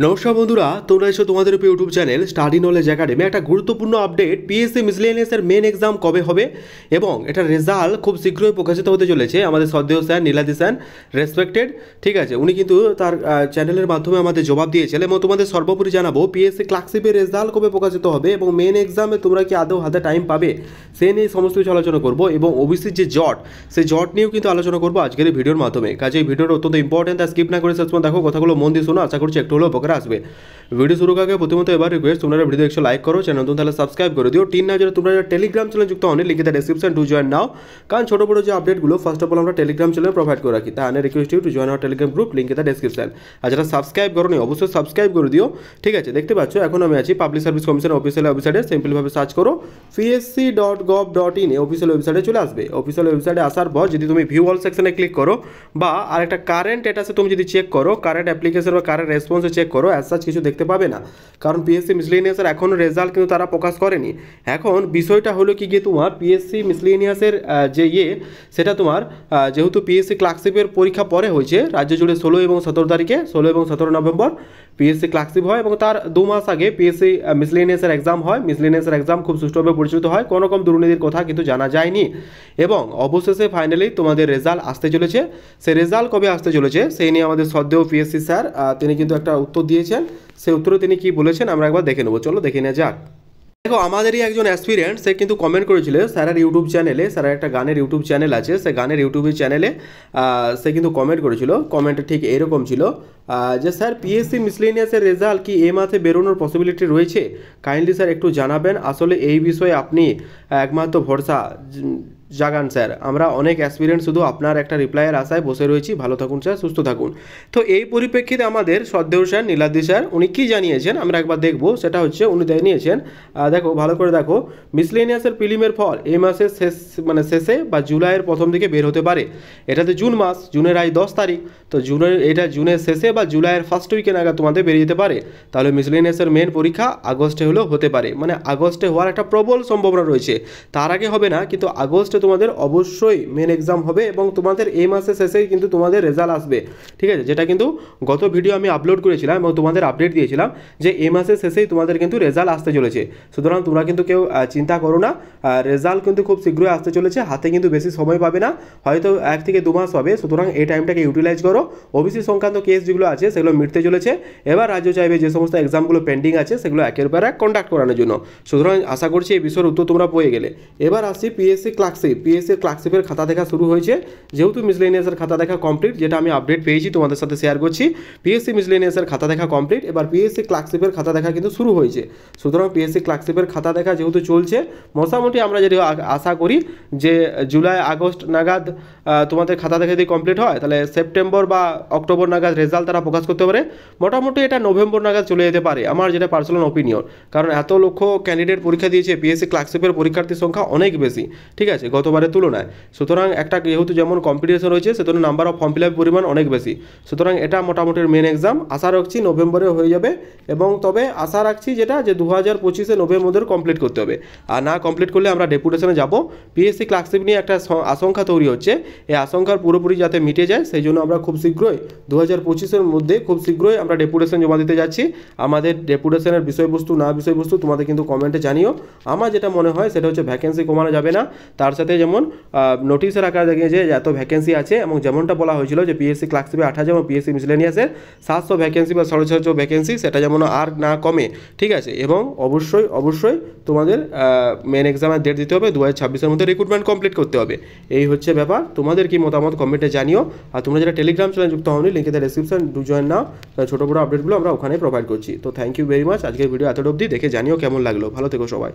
নমস্কার বন্ধুরা, তোমরা এসো তোমাদের YouTube channel study knowledge academy. একটা গুরুত্বপূর্ণ আপডেট, পিএসসি মিসলেনিয়াসের মেন এক্সাম কবে হবে এবং এটার রেজাল্ট খুব শীঘ্রই প্রকাশিত হতে চলেছে। আমাদের শ্রদ্ধেয় স্যার নীলাদি স্যার রেসপেক্টেড, ঠিক আছে, উনি কিন্তু তার চ্যানেলের মাধ্যমে আমাদের জবাব দিয়েছিলেন এবং তোমাদের সর্বোপরি জানাবো পিএসসি ক্লার্কশিপের রেজাল্ট কবে প্রকাশিত হবে এবং মেন এক্সামে তোমরা কি আদৌ হাতে টাইম পাবে সে নিয়ে সমস্ত কিছু আলোচনা করবো এবং ওবিসির যে জট, সেই জট নিয়েও কিন্তু আলোচনা করবো আজকের এই ভিডিওর মাধ্যমে। কাজে এই ভিডিওটা অত্যন্ত ইম্পর্টেন্ট, তা স্কিপ না করে শেষ পর্যন্ত দেখো, কথাগুলো মন দিয়ে শোনো, আশা করছি একটু হলেও উপকার আসবে। ভিডিও শুরু আগে প্রথমত এবার রিকোয়েস্ট, তোমরা ভিডিও একটু লাইক করো, চ্যানেল নতুন তাহলে সাবস্ক্রাইব করে দিও। টিন না যারা তোমরা টেলিগ্রাম চ্যানেল যুক্ত হন, লিখে দেয় ডেসক্রিপশন টু জয়েন নাও, কারণ ছোটো বড়ো যে আপডেটগুলো ফার্স্ট অফ অল আমরা টেলিগ্রাম চ্যানেল প্রোভাইড করে রাখি। তাই request you to join our Telegram group, link in the description. আর যারা সাবস্ক্রাইব করো নি অবশ্যই সাবস্ক্রাইব করে দিও, ঠিক আছে। দেখতে পাচ্ছ এখন আমি আছি পাবলিক সার্ভিস কমিশন অফিসিয়াল ওয়েবসাইটে, সিম্পলভাবে সার্চ করো psc.gov.in, অফিসিয়াল ওয়েবসাইটে চলে আসবে। অফিসিয়াল ওয়েবসাইটে আসার পর যদি তুমি ভিউ অল সেকশনে ক্লিক করো বা আরেকটা কারেন্ট স্ট্যাটাসে তুমি যদি চেক করো, কারেন্ট অ্যাপ্লিকেশন বা কারেন্ট রেসপন্সে চেক করো, অ্যাজ সাচ কিছু দেখতে পাবে না, কারণ পিএসসি মিসলেনিয়াসের এখনও রেজাল্ট কিন্তু তারা প্রকাশ করেনি। এখন বিষয়টা হলো কি গিয়ে তোমার পিএসসি মিসলেনিয়াসের যে সেটা তোমার যেহেতু পিএসসি ক্লার্কশিপের পরীক্ষা পরে হয়েছে রাজ্য জুড়ে 16 এবং 17 তারিখে, 16 এবং 17 নভেম্বর পিএসসি ক্লার্কশিপ হয় এবং তার 2 মাস আগে পিএসসি মিসলেনিয়াসের এক্সাম হয়। মিসলেনিয়াসের এক্সাম খুব সুষ্ঠুভাবে পরিচালিত হয়, কোনো রকম দুর্নীতির কথা কিন্তু জানা যায়নি এবং অবশেষে ফাইনালি তোমাদের রেজাল্ট আসতে চলেছে। সেই রেজাল্ট কবে আসতে চলেছে সেই নিয়ে আমাদের শ্রদ্ধেয় পিএসসি স্যার তিনি কিন্তু একটা উত্তর দিয়েছেন। সেই উত্তরে তিনি কি বলেছেন আমরা একবার দেখে নেবো, চলো দেখে নেওয়া যাক। দেখো, আমাদেরই একজন অ্যাসপিরেন্ট সে কিন্তু কমেন্ট করেছিল স্যারের ইউটিউব চ্যানেলে, স্যারের একটা গানের ইউটিউব চ্যানেল আছে, সে গানের ইউটিউবের চ্যানেলে সে কিন্তু কমেন্ট করেছিল। কমেন্টটা ঠিক এরকম ছিল যে স্যার পিএসসি মিসলেনিয়াসের রেজাল্ট কি এই মাসে বেরোনোর পসিবিলিটি রয়েছে, কাইন্ডলি স্যার একটু জানাবেন। আসলে এই বিষয়ে আপনি একমাত্র ভরসা জাগান স্যার, আমরা অনেক অ্যাসপিরেন্ট শুধু আপনার একটা রিপ্লাইয়ের আশায় বসে রয়েছি। ভালো থাকুন স্যার, সুস্থ থাকুন। তো এই পরিপ্রেক্ষিতে আমাদের শ্রদ্ধেয় স্যার নীলাদ্রি স্যার উনি কী জানিয়েছেন আমরা একবার দেখবো। সেটা হচ্ছে উনি জানিয়েছেন, দেখো ভালো করে দেখো, মিসলেনিয়াসের প্রিলিমের ফল এই মাসের শেষে বা জুলাইয়ের প্রথম দিকে বের হতে পারে। এটাতে জুন মাস, জুনের আজ 10 তারিখ, তো এটা জুনের শেষে বা জুলাইয়ের ফার্স্ট উইকে নাগাদ তোমাদের বেরিয়ে যেতে পারে। তাহলে মিসলেনিয়াসের মেন পরীক্ষা আগস্টে হলেও হতে পারে, মানে আগস্টে হওয়ার একটা প্রবল সম্ভাবনা রয়েছে। তার আগে হবে না, কিন্তু আগস্টে তোমাদের অবশ্যই মেন এক্সাম হবে এবং তোমাদের এই মাসের শেষেই কিন্তু তোমাদের রেজাল্ট আসবে, ঠিক আছে। যেটা কিন্তু গত ভিডিও আমি আপলোড করেছিলাম এবং তোমাদের আপডেট দিয়েছিলাম যে এই মাসের শেষেই তোমাদের কিন্তু রেজাল্ট আসতে চলেছে। সুতরাং তোমরা কিন্তু কেউ চিন্তা করো না, রেজাল্ট কিন্তু খুব শীঘ্রই আসতে চলেছে, হাতে কিন্তু বেশি সময় পাবে না, হয়তো 1 থেকে 2 মাস পাবে। সুতরাং এই টাইমটাকে ইউটিলাইজ করো। ওবিসি সংক্রান্ত কেস যেগুলো আছে সেগুলো মিটতে চলেছে। এবার রাজ্য চাইবে যে সমস্ত এক্সামগুলো পেন্ডিং আছে সেগুলো একের পর এক কন্ডাক্ট করানোর জন্য। সুতরাং আশা করছি এই বিষয়ের উত্তর তোমরা পেয়ে গেলে। এবার আসছি পিএসসি ক্লার্কশিপ। পিএসসি ক্লার্কশিপের খাতা দেখা শুরু হয়েছে, যেহেতু মিসলেনিয়াসের খাতা দেখা কমপ্লিট, যেটা আমি আপডেট পেয়েছি তোমাদের সাথে শেয়ার করছি। পিএসসি মিসলেনিয়াসের খাতা দেখা কমপ্লিট, এবার পিএসসি ক্লার্কশিপের খাতা দেখা কিন্তু শুরু হয়েছে। সুতরাং পিএসসি ক্লার্কশিপের খাতা দেখা যেহেতু চলছে, মোটামুটি আমরা যেটা আশা করি যে জুলাই আগস্ট নাগাদ তোমাদের খাতা দেখা যদি কমপ্লিট হয় তাহলে সেপ্টেম্বর বা অক্টোবর নাগাদ রেজাল্ট তারা প্রকাশ করতে পারে। মোটামুটি এটা নভেম্বর নাগাদ চলে যেতে পারে, আমার যেটা পার্সোনাল ওপিনিয়ন, কারণ এত লক্ষ ক্যান্ডিডেট পরীক্ষা দিয়েছে, পিএসসি ক্লার্কশিপের পরীক্ষার্থীর সংখ্যা অনেক বেশি, ঠিক আছে, গতবারের তুলনায়। সুতরাং একটা যেহেতু যেমন কম্পিটিশন রয়েছে সেজন্য number of form fill up পরিমাণ অনেক বেশি। সুতরাং এটা মোটামুটি মেন এক্সাম আশা রাখছি নভেম্বরে হয়ে যাবে এবং তবে আশা রাখছি যেটা যে 2025 নভেম্বর কমপ্লিট করতে হবে। আর না কমপ্লিট করলে আমরা ডেপুটেশনে যাব। পিএসসি ক্লার্কশিপ নিয়ে একটা আশঙ্কা তৈরি হচ্ছে, এই আশঙ্কার পুরোপুরি যাতে মিটে যায় সেই জন্য আমরা খুব শীঘ্রই 2025 মধ্যে খুব শীঘ্রই আমরা ডেপুটেশন জমা দিতে যাচ্ছি। আমাদের ডেপুটেশনের বিষয়বস্তু তোমাদের কিন্তু কমেন্টে জানিও। আমার যেটা মনে হয় সেটা হচ্ছে ভ্যাকেন্সি কমানো যাবে না, তার সাথে যেমন নোটিশের আকারে দেখিয়েছে যে এত ভ্যাকেন্সি আছে এবং যেমনটা বলা হয়েছিল যে পিএসসি ক্লার্কশিপে 8000 এবং পিএসসি মিসলেনিয়াসের 700 ভ্যাকেন্সি বা 650 ভ্যাকেন্সি, সেটা যেমন আর না কমে, ঠিক আছে। এবং অবশ্যই তোমাদের মেন এক্সামের ডেট দিতে হবে, 2026 মধ্যে রিক্রুটমেন্ট কমপ্লিট করতে হবে। এই হচ্ছে ব্যাপার। তোমাদের কি মতামত কমেন্টে জানিও। আর তোমরা যারা টেলিগ্রাম চ্যানেল যুক্ত হওনি, লিঙ্কে দ্য ডেসক্রিপশন টু জয়েন নাও, ছোটো বড়ো আপডেটগুলো আমরা ওখানে প্রোভাইড করছি। তো থ্যাংক ইউ ভেরি মাচ। আজকের ভিডিও এতটা অবধি, দেখে জানিও কেমন লাগলো। ভালো থেকো সবাই।